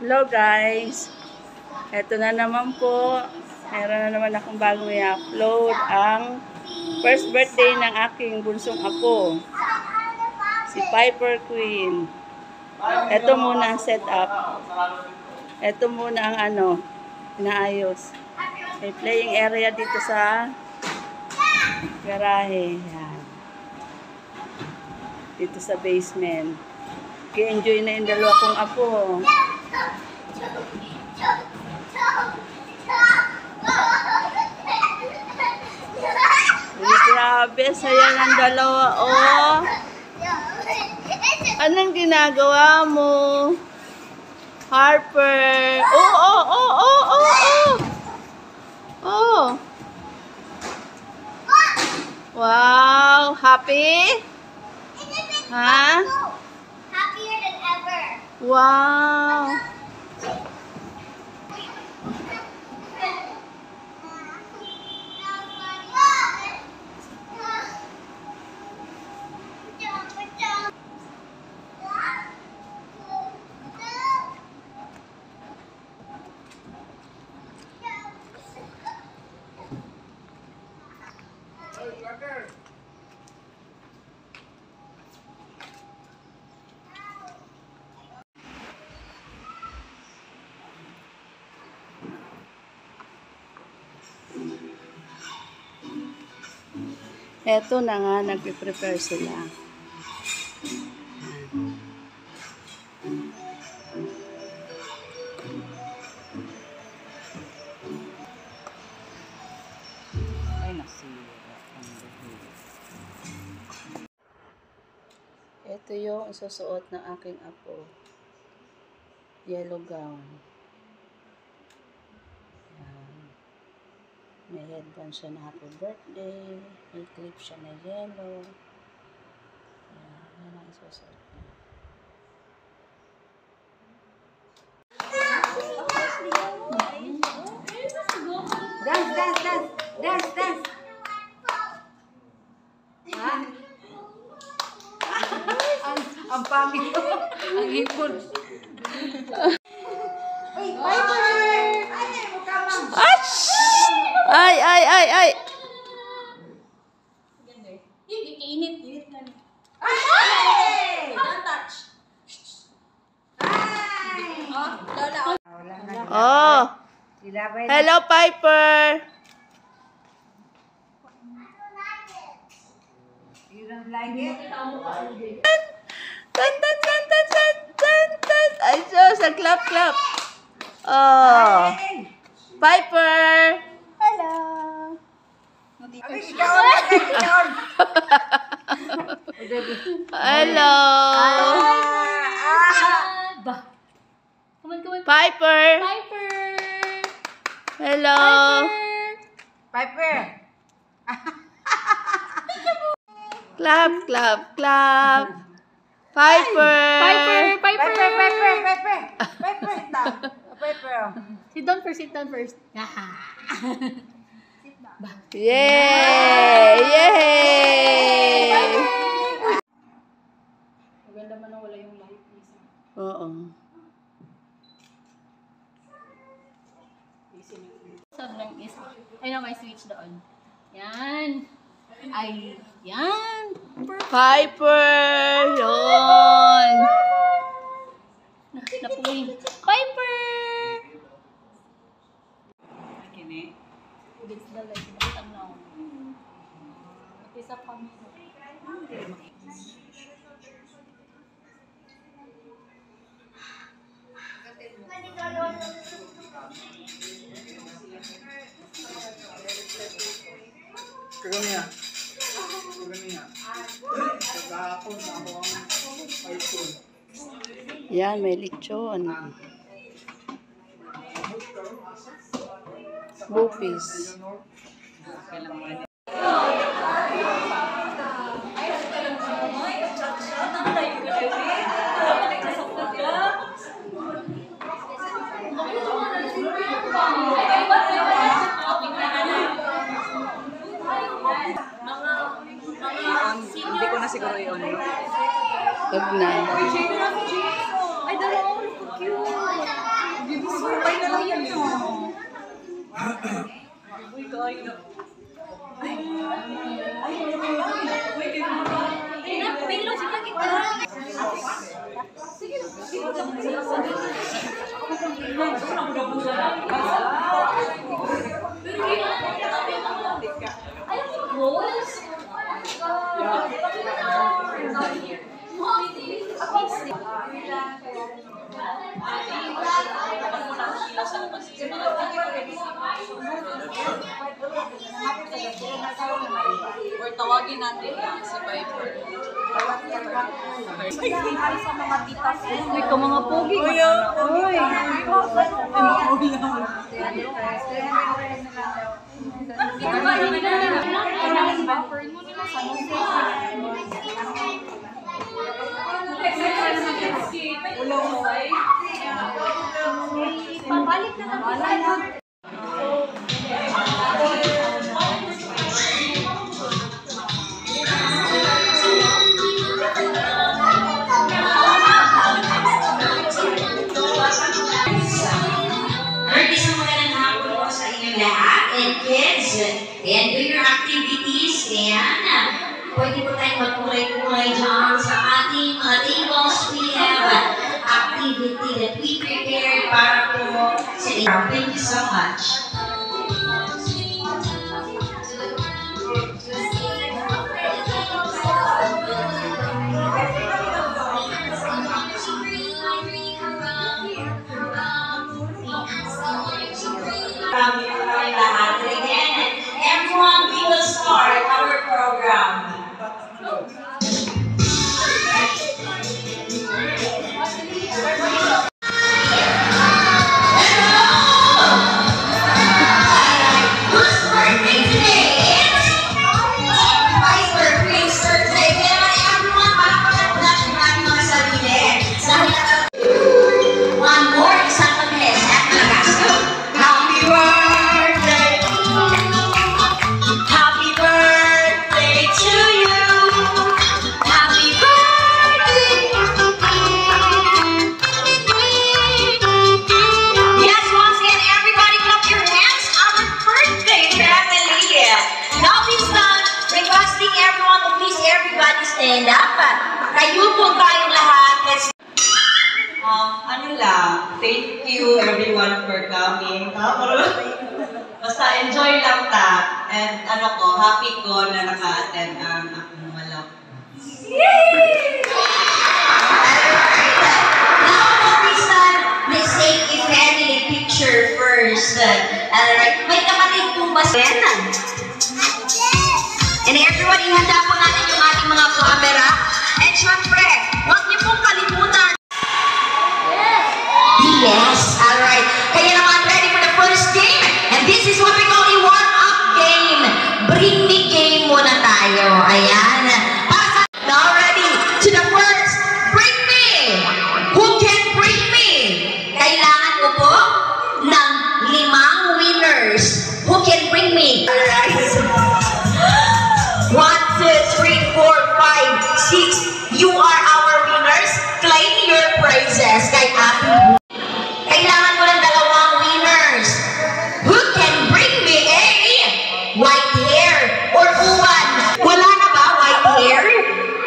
Hello guys, eto na naman po, meron na naman akong bagong i-upload ang first birthday ng aking bunsong apo, si Piper Queen. Eto muna ang setup, eto muna ang inaayos. May playing area dito sa garahe, yan. Dito sa basement. I-enjoy na yung dalawa kong apo. Ay, grabe, saya ng dalawa, oh. Anong ginagawa mo? Harper. Oh. Wow, happy? Ha? Happier than ever. Wow. Eto na nga, nagpe-prepare sila. Ay, nasira. Ito yung susuot ng aking apo. Yellow gown. May headband siya na happy birthday. May clip siya na yellow. Yan ang isusuot niya. Dance. Ha? Ang pangit ko. Ang hipon. Ay! Init. Don't touch. Oh! Hello, Piper! You don't like it? Tan! Ay, Diyos! Clap! Oh! Piper! Hello! Hello! Come on. Piper! Hello! Piper! Clap! Piper! Piper! Sit down first. Yay! Maganda man na wala yung light. Oo. Sobrang isa. Ayun na, may switch doon. Yan. Piper! Yun! Napuwing. Piper! Kini? It's the light. Nakita mo na ako. Napisa kami. Kagamiya. Kagahapon na ako ang Yan, may lechon. Bupis. Hindi ko na siguro yun. Huwag na. Ay, dalawa ko cute. Sumpay na lang yan. Uy, kaya. Pero sila kita. Or tawagin natin lang si Viper. Uy, ka mga pogi. Uy, Pabalik na naman. Isang magandang hapon po sa inyong lahat. And kids, ayan, do your activities. Ayan, pwede po tayong magkulay-kulay dyan sa ating mga tables. We have activity that we prepared para po sa inyo. Thank you so much. Lahat. And again, everyone, we will start our program. Whose birthday today is? Everybody's birthday. Kaya everyone, palakpakan po natin ang ating mga sarili. One more, isang pabilis at malakas. Happy birthday! Happy birthday to you! Happy birthday! Yes, once again, everybody clap your hands. Our birthday family! Now this time, requesting everyone to please everybody stand up. Kayo po tayong lahat. Let's Ano lang, thank you everyone for coming. Basta enjoy lang ta. And ano ko, happy ko na naka-attend ang akong malak. Now, this time, let's take a family picture first. Alright, may kapatid po ba siya? And everyone, ihanda po natin yung ating mga camera. And syempre, huwag niyo pong kalimutan. Yes, alright. Kaya naman, ready for the first game. And this is what we call a warm-up game. Bring me game muna tayo. Ayan. Para sa... Now ready to the first. Bring me. Who can bring me? Kailangan ko po ng 5 winners. Who can bring me? Alright. 1, 2, 3, 4, 5, 6. You are our winners. Claim your prizes. Kay Abby. Kailangan mo ng 2 winners. Who can bring me a white hair or uwan? Wala na ba white hair?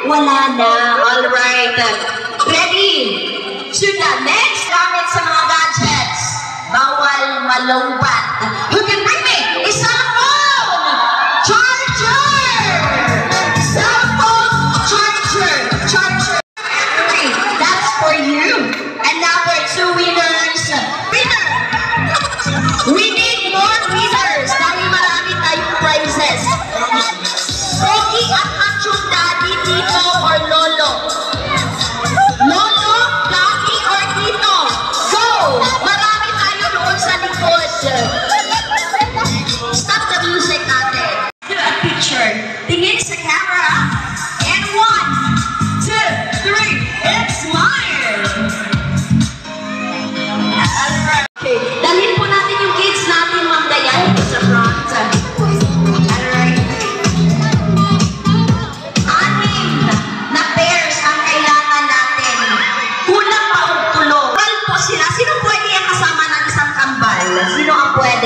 Wala na. Alright. Ready? To the next gamit sa mga gadgets. Bawal malungpat. Who can bring me a cell phone? Charger! Cell phone charger. Charger. That's for you. And now for 2 winners. Winner! We need more winners dahil marami tayong prizes. Pogi at Achong Daddy, Tito or Lolo. Lolo, Daddy,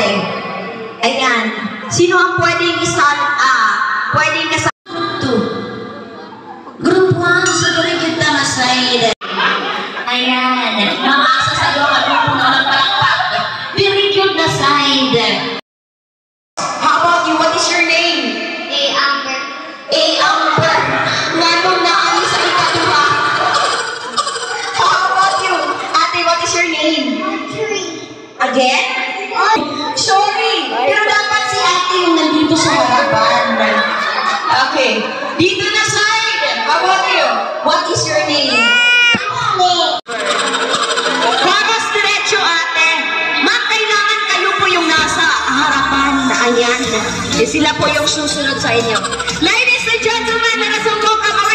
ate. Ayan. Sino ang pwedeng pwedeng kasama? Group 1, siguro kita na side. Ayan. Mamasa sa iyo, matupong na ng palakpak. Very good na side. How about you? What is your name? Amber. Amber. Nanong naani sa ikaduha. How about you? Ate, what is your name? Again? Sorry. Pero dapat si ate yung nandito sa harapan. Okay. Dito na side. How about you? What is your name? Vamos diretso, ate. Ma'am, kailangan kayo po yung nasa harapan. Ayan. Sila po yung susunod sa inyo. Ladies and gentlemen, nakasumok ang mga...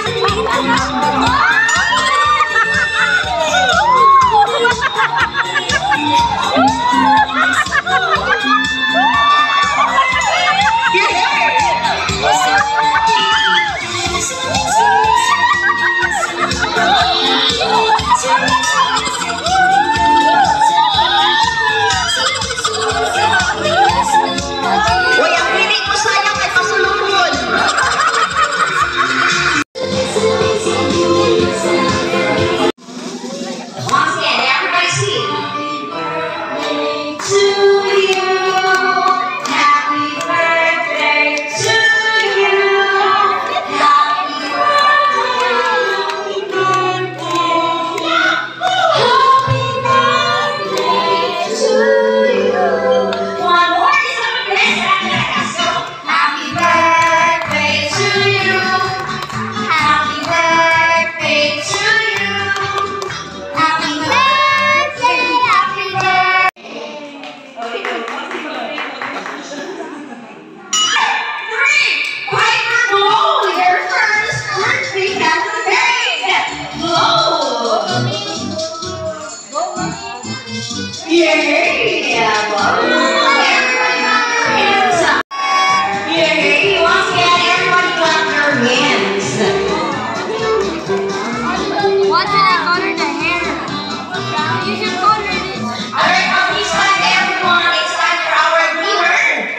Uy, ang piling mo sayang kay pasulubon. Once again, everybody sing. To you, happy birthday to you. Happy birthday. Happy birthday to you. One more. Happy birthday to you. Happy birthday to you. Happy birthday, happy birthday. 3, Piper, blow your first birthday candle. Blow. Yay! Everybody clap your hands. Yay! Once again, everybody clap your hands. What did I color the hair? You should color this. Alright, on this side, everyone, it's time for our dinner.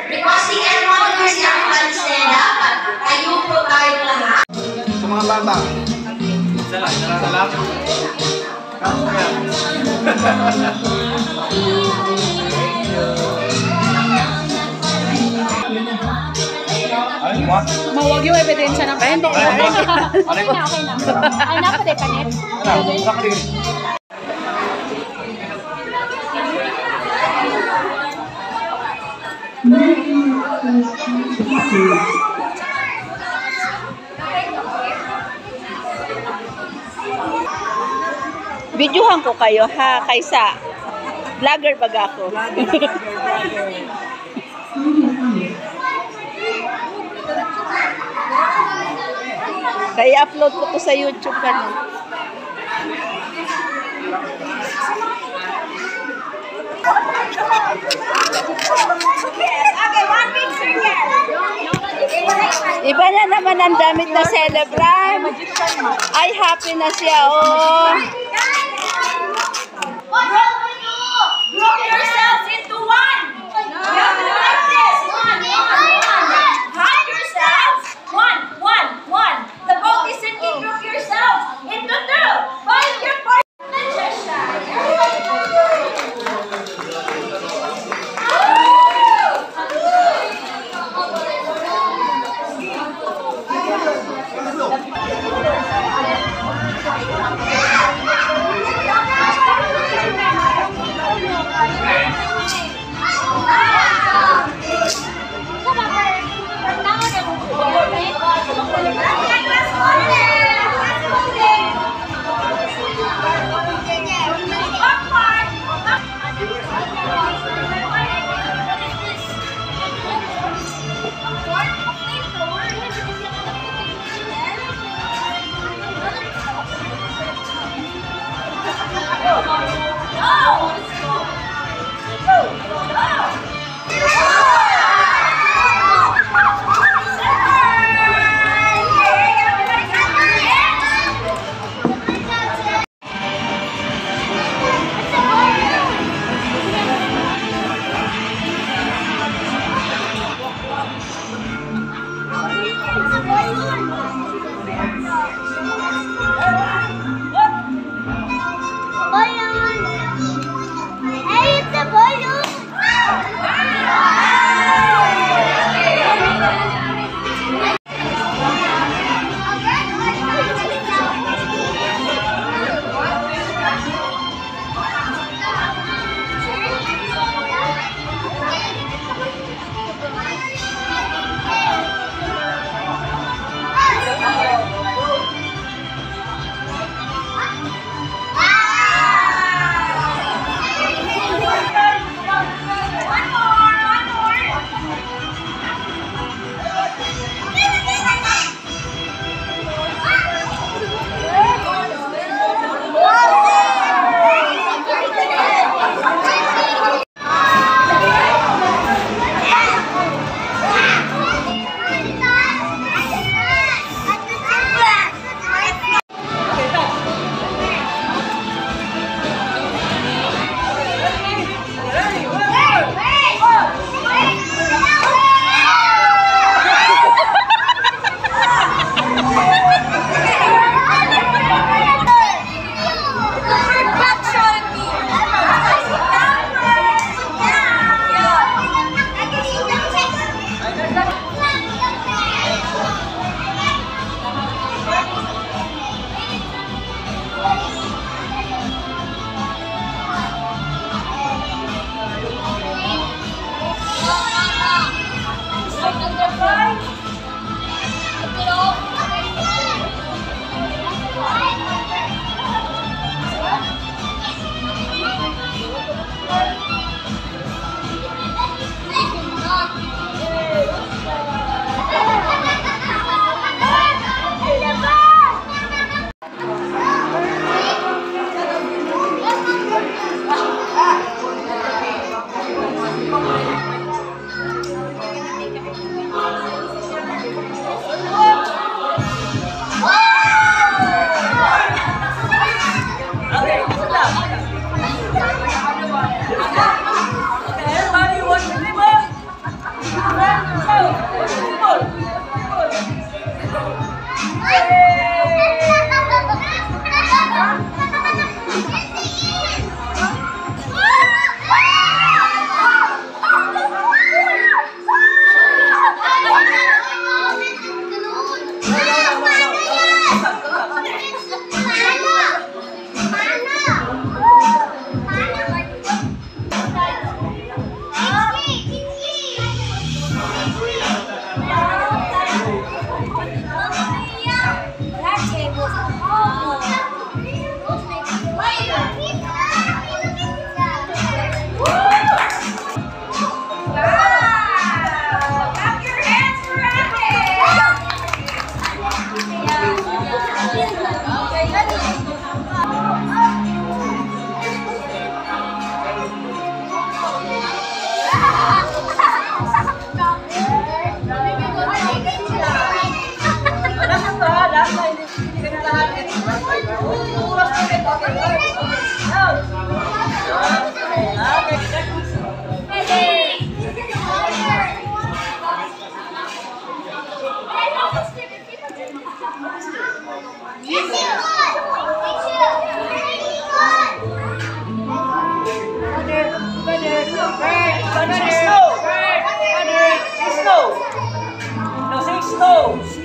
Requesting everyone who is young to stand up. Kayo po tayo lahat. Sa mga bata. Isa lang. Ay, what? Mawag yung ebidensya ng Ay, hindi. Okay na. Ay, napaday ka net. Videohan ko kayo ha, kaysa vlogger baga ako. Kaya upload ko to sa YouTube kanina. Iba na naman ang damit na celebrant. Ay, happy na siya, oh. Group yourselves into one. You have to do like this. One. Hide yourselves. One. The boat is sinking. Group yourselves into two. Find your partner. Say snow. Say snow. No, say snow.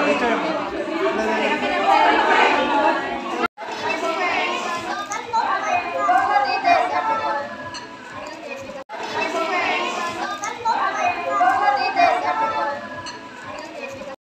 Richard.